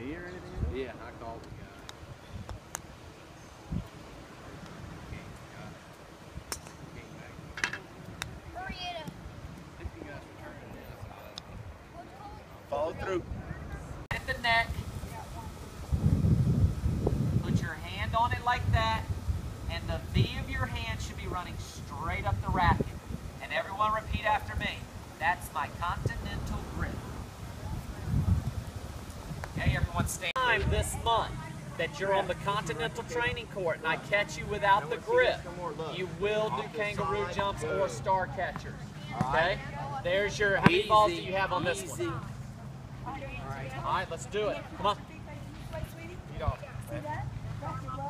ID or anything? Yeah, I called the guy. Follow through. At the neck. Put your hand on it like that, and the V of your hand should be running straight up the racket. And everyone repeat after me. That's my continental grip. Okay, everyone stand. Time this month that you're on the continental training court and I catch you without the grip, you will do kangaroo jumps or star catchers. Okay? There's your, how many balls do you have on this one? All right, let's do it. Come on. Feet off. See that?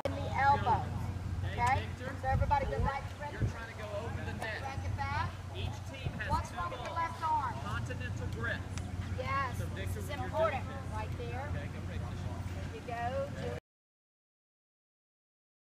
In the elbow. Okay? So everybody go back